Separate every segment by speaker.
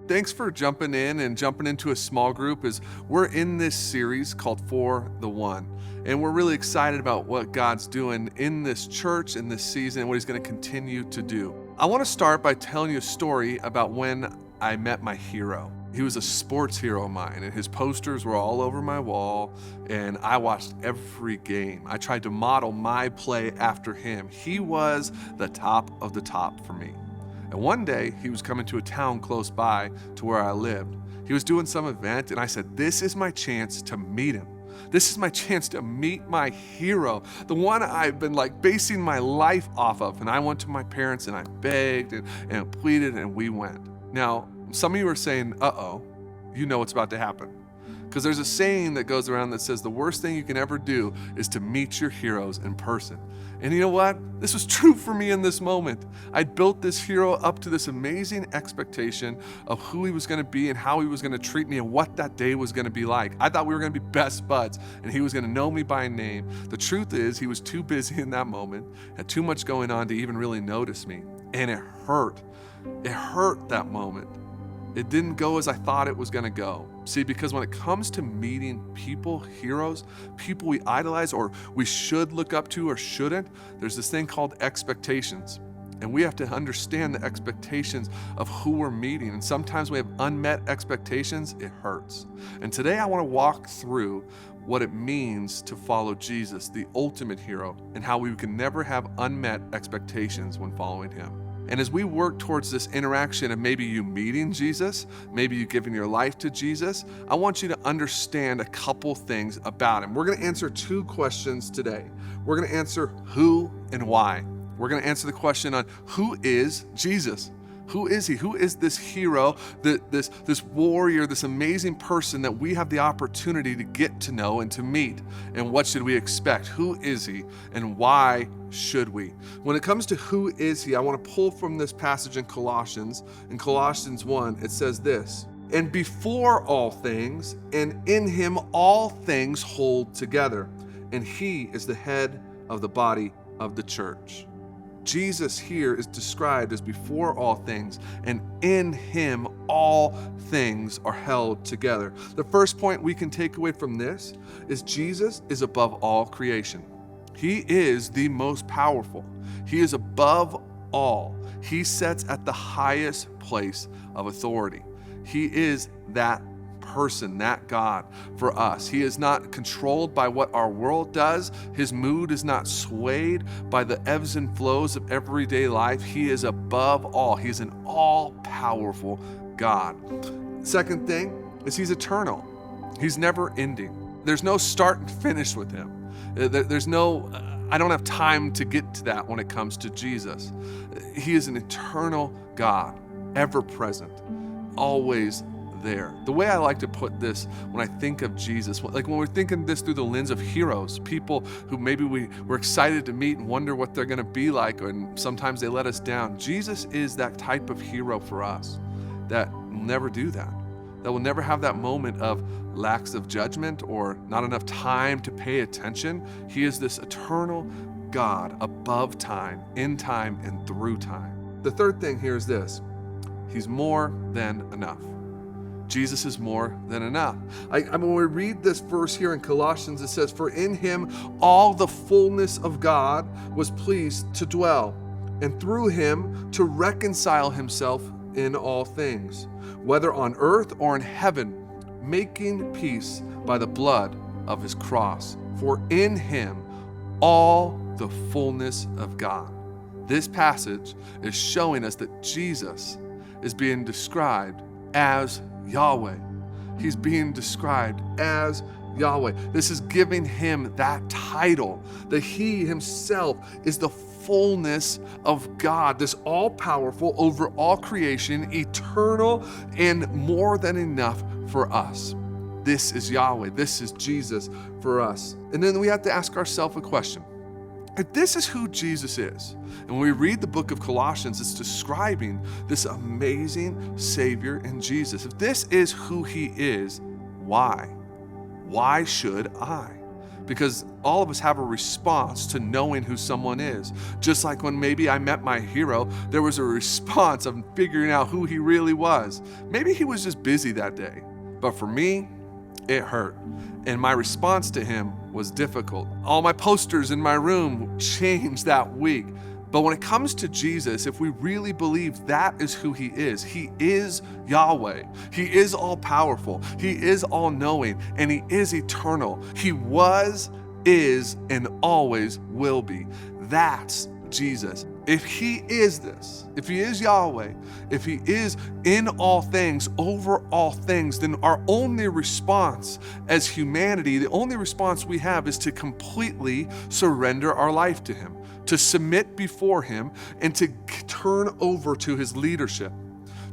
Speaker 1: Thanks for jumping in and jumping into a small group as we're in this series called For the One. And we're really excited about what God's doing in this church, in this season, and what he's going to continue to do. I want to start by telling you a story about when I met my hero. He was a sports hero of mine, and his posters were all over my wall, and I watched every game. I tried to model my play after him. He was the top of the top for me. And one day, he was coming to a town close by to where I lived. He was doing some event, and I said, this is my chance to meet him. This is my chance to meet my hero, the one I've been basing my life off of. And I went to my parents and I begged and pleaded, and we went. Now, some of you are saying, uh-oh, you know what's about to happen. Because there's a saying that goes around that says the worst thing you can ever do is to meet your heroes in person. And you know what? This was true for me in this moment. I'd built this hero up to this amazing expectation of who he was going to be and how he was going to treat me and what that day was going to be like. I thought we were going to be best buds and he was going to know me by name. The truth is, he was too busy in that moment, had too much going on to even really notice me. And it hurt. It hurt that moment. It didn't go as I thought it was going to go. See, because when it comes to meeting people, heroes, people we idolize or we should look up to or shouldn't, there's this thing called expectations. And we have to understand the expectations of who we're meeting. And sometimes we have unmet expectations, it hurts. And today I want to walk through what it means to follow Jesus, the ultimate hero, and how we can never have unmet expectations when following him. And as we work towards this interaction of maybe you meeting Jesus, maybe you giving your life to Jesus, I want you to understand a couple things about him. We're going to answer two questions today. We're going to answer who and why. We're going to answer the question on who is Jesus? Who is he? Who is this hero, this warrior, this amazing person that we have the opportunity to get to know and to meet? And what should we expect? Who is he and why should we? When it comes to who is he, I want to pull from this passage in Colossians. In Colossians 1, it says this, and before all things, and in him all things hold together, and he is the head of the body of the church. Jesus here is described as before all things, and in him all things are held together. The first point we can take away from this is Jesus is above all creation. He is the most powerful. He is above all. He sits at the highest place of authority. He is that person, that God for us. He is not controlled by what our world does. His mood is not swayed by the ebbs and flows of everyday life. He is above all. He's an all-powerful God. Second thing is he's eternal. He's never ending. There's no start and finish with him. There's no, I don't have time to get to that when it comes to Jesus. He is an eternal God, ever present, always there. The way I like to put this when I think of Jesus, when we're thinking this through the lens of heroes, people who maybe we're excited to meet and wonder what they're going to be like, and sometimes they let us down. Jesus is that type of hero for us that will never do that. That will never have that moment of lacks of judgment or not enough time to pay attention. He is this eternal God above time, in time, and through time. The third thing here is this. He's more than enough. Jesus is more than enough. When we read this verse here in Colossians, it says, for in him all the fullness of God was pleased to dwell, and through him to reconcile himself in all things, whether on earth or in heaven, making peace by the blood of his cross. For in him all the fullness of God. This passage is showing us that Jesus is being described as Yahweh. He's being described as Yahweh. This is giving him that title, that he himself is the fullness of God, this all-powerful, over all creation, eternal, and more than enough for us. This is Yahweh. This is Jesus for us. And then we have to ask ourselves a question. If this is who Jesus is, and when we read the book of Colossians, it's describing this amazing Savior in Jesus. If this is who he is, why? Why should I? because all of us have a response to knowing who someone is. Just like when maybe I met my hero, there was a response of figuring out who he really was. Maybe he was just busy that day, but for me, it hurt. And my response to him was difficult. All my posters in my room changed that week. But when it comes to Jesus, if we really believe that is who he is Yahweh. He is all powerful. He is all knowing, and he is eternal. He was, is, and always will be. That's Jesus. If he is this, if he is Yahweh, if he is in all things, over all things, then our only response as humanity, the only response we have is to completely surrender our life to him, to submit before him, and to turn over to his leadership,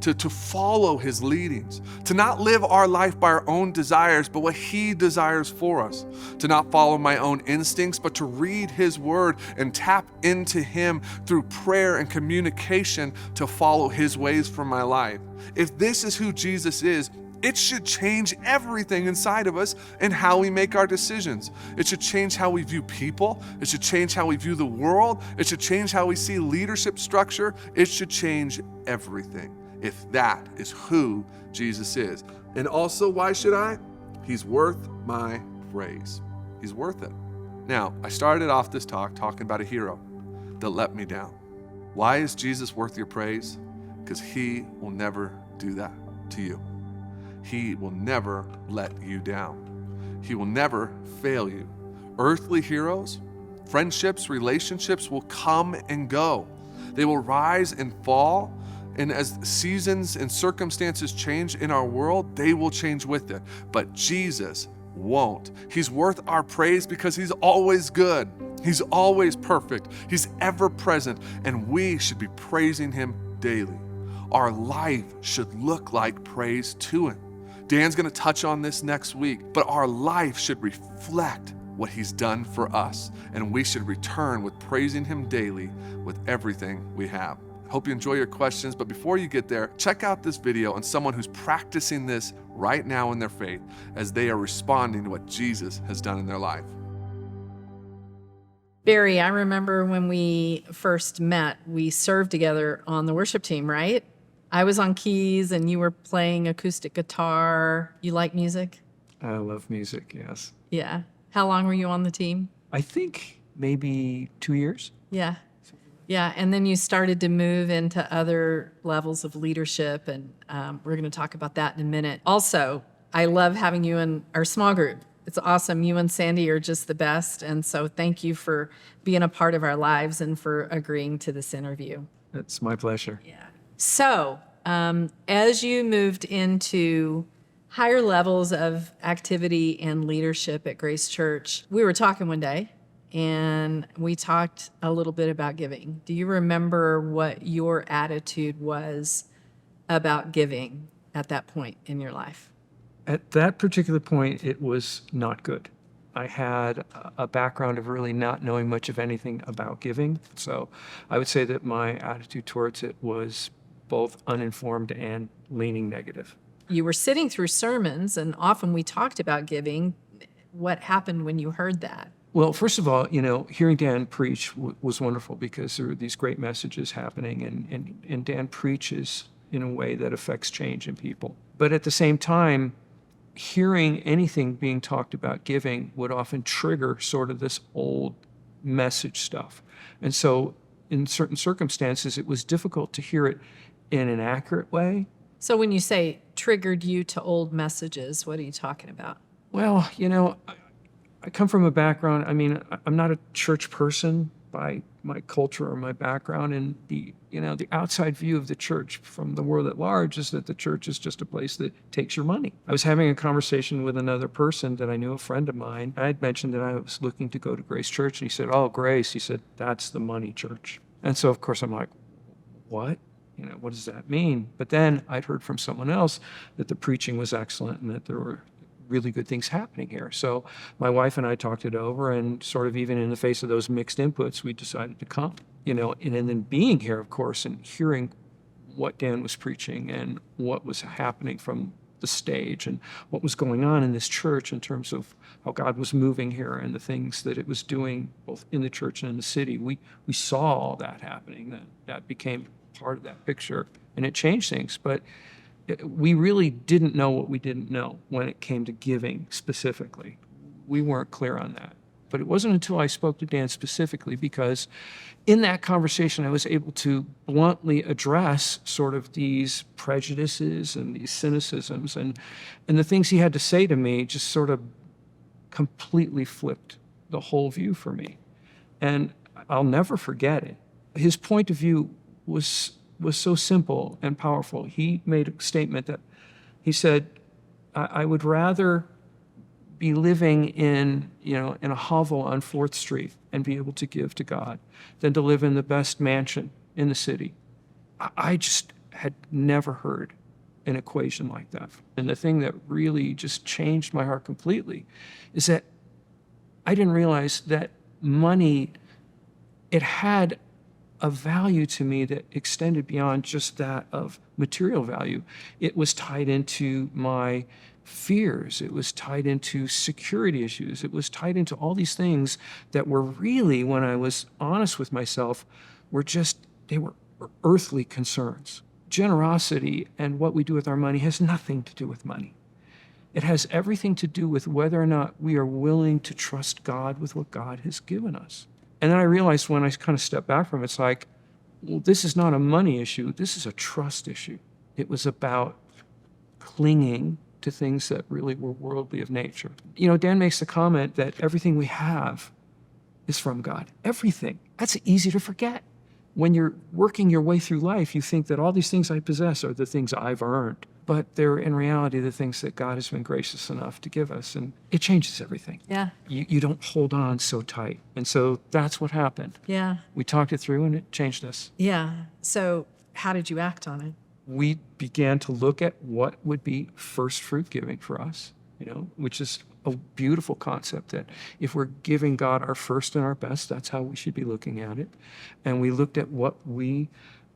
Speaker 1: to follow his leadings, to not live our life by our own desires, but what he desires for us, to not follow my own instincts, but to read his word and tap into him through prayer and communication to follow his ways for my life. If this is who Jesus is, it should change everything inside of us and how we make our decisions. It should change how we view people. It should change how we view the world. It should change how we see leadership structure. It should change everything if that is who Jesus is. And also, why should I? He's worth my praise. He's worth it. Now, I started off this talk talking about a hero that let me down. Why is Jesus worth your praise? Because he will never do that to you. He will never let you down. He will never fail you. Earthly heroes, friendships, relationships will come and go. They will rise and fall. And as seasons and circumstances change in our world, they will change with it. But Jesus won't. He's worth our praise because he's always good. He's always perfect. He's ever present. And we should be praising him daily. Our life should look like praise to him. Dan's going to touch on this next week, but our life should reflect what he's done for us. And we should return with praising him daily with everything we have. Hope you enjoy your questions, but before you get there, check out this video on someone who's practicing this right now in their faith as they are responding to what Jesus has done in their life.
Speaker 2: Barry, I remember when we first met, we served together on the worship team, right? I was on keys and you were playing acoustic guitar. You like music?
Speaker 3: I love music, yes.
Speaker 2: Yeah. How long were you on the team?
Speaker 3: I think maybe 2 years.
Speaker 2: Yeah. Yeah, and then you started to move into other levels of leadership, and we're going to talk about that in a minute. Also, I love having you in our small group. It's awesome. You and Sandy are just the best, and so thank you for being a part of our lives and for agreeing to this interview.
Speaker 3: It's my pleasure.
Speaker 2: Yeah. So, as you moved into higher levels of activity and leadership at Grace Church, we were talking one day, and we talked a little bit about giving. Do you remember what your attitude was about giving at that point in your life?
Speaker 3: At that particular point, it was not good. I had a background of really not knowing much of anything about giving. So I would say that my attitude towards it was both uninformed and leaning negative.
Speaker 2: You were sitting through sermons, and often we talked about giving. What happened when you heard that?
Speaker 3: Well, first of all, hearing Dan preach was wonderful because there were these great messages happening, and Dan preaches in a way that affects change in people. But at the same time, hearing anything being talked about giving would often trigger sort of this old message stuff. And so in certain circumstances, it was difficult to hear it in an accurate way.
Speaker 2: So when you say triggered you to old messages, what are you talking about?
Speaker 3: Well, I come from a background, I'm not a church person by my culture or my background, and the outside view of the church from the world at large is that the church is just a place that takes your money. I was having a conversation with another person that I knew, a friend of mine. I had mentioned that I was looking to go to Grace Church, and he said, "Oh, Grace," he said, "that's the money church." And so, of course, I'm like, what? What does that mean? But then I'd heard from someone else that the preaching was excellent and that there were really good things happening here. So my wife and I talked it over, and sort of even in the face of those mixed inputs, we decided to come, and then being here, of course, and hearing what Dan was preaching and what was happening from the stage and what was going on in this church in terms of how God was moving here and the things that it was doing both in the church and in the city. We saw all that happening. That became part of that picture, and it changed things. But we really didn't know what we didn't know when it came to giving specifically. We weren't clear on that. But it wasn't until I spoke to Dan specifically, because in that conversation, I was able to bluntly address sort of these prejudices and these cynicisms, and the things he had to say to me just sort of completely flipped the whole view for me. And I'll never forget it. His point of view was so simple and powerful. He made a statement that he said, I would rather be living in a hovel on 4th Street and be able to give to God than to live in the best mansion in the city. I just had never heard an equation like that. And the thing that really just changed my heart completely is that I didn't realize that money, it had a value to me that extended beyond just that of material value. It was tied into my fears. It was tied into security issues. It was tied into all these things that were really, when I was honest with myself, they were earthly concerns. Generosity and what we do with our money has nothing to do with money. It has everything to do with whether or not we are willing to trust God with what God has given us. And then I realized when I kind of stepped back from it, it's like, well, this is not a money issue. This is a trust issue. It was about clinging to things that really were worldly of nature. Dan makes the comment that everything we have is from God. Everything. That's easy to forget. When you're working your way through life, you think that all these things I possess are the things I've earned. But they're in reality the things that God has been gracious enough to give us. And it changes everything.
Speaker 2: Yeah.
Speaker 3: You don't hold on so tight. And so that's what happened.
Speaker 2: Yeah.
Speaker 3: We talked it through and it changed us.
Speaker 2: Yeah. So how did you act on it?
Speaker 3: We began to look at what would be first fruit giving for us, which is a beautiful concept that if we're giving God our first and our best, that's how we should be looking at it. And we looked at what we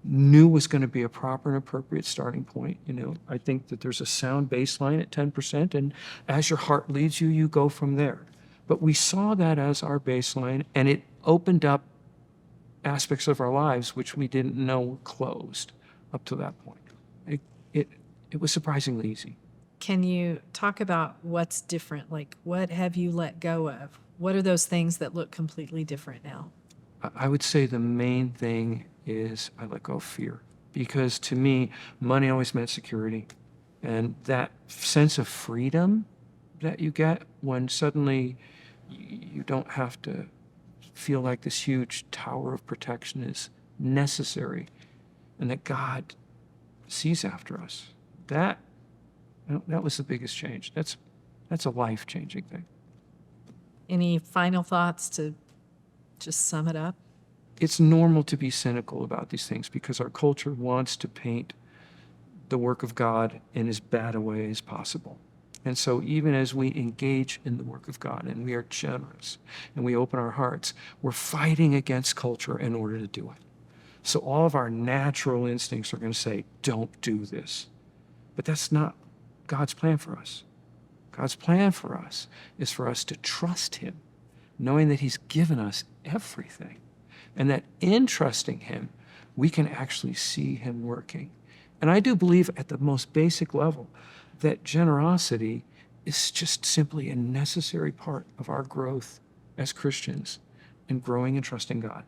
Speaker 3: knew was going to be a proper and appropriate starting point. I think that there's a sound baseline at 10%, and as your heart leads you, you go from there. But we saw that as our baseline, and it opened up aspects of our lives which we didn't know were closed up to that point. It was surprisingly easy.
Speaker 2: Can you talk about what's different? Like, what have you let go of? What are those things that look completely different now?
Speaker 3: I would say the main thing is I let go of fear, because to me, money always meant security. And that sense of freedom that you get when suddenly you don't have to feel like this huge tower of protection is necessary and that God sees after us. That was the biggest change. That's a life-changing thing.
Speaker 2: Any final thoughts to just sum it up?
Speaker 3: It's normal to be cynical about these things because our culture wants to paint the work of God in as bad a way as possible. And so even as we engage in the work of God and we are generous and we open our hearts, we're fighting against culture in order to do it. So all of our natural instincts are going to say, don't do this. But that's not God's plan for us. God's plan for us is for us to trust him, knowing that he's given us everything, and that in trusting him, we can actually see him working. And I do believe at the most basic level that generosity is just simply a necessary part of our growth as Christians in growing and trusting God.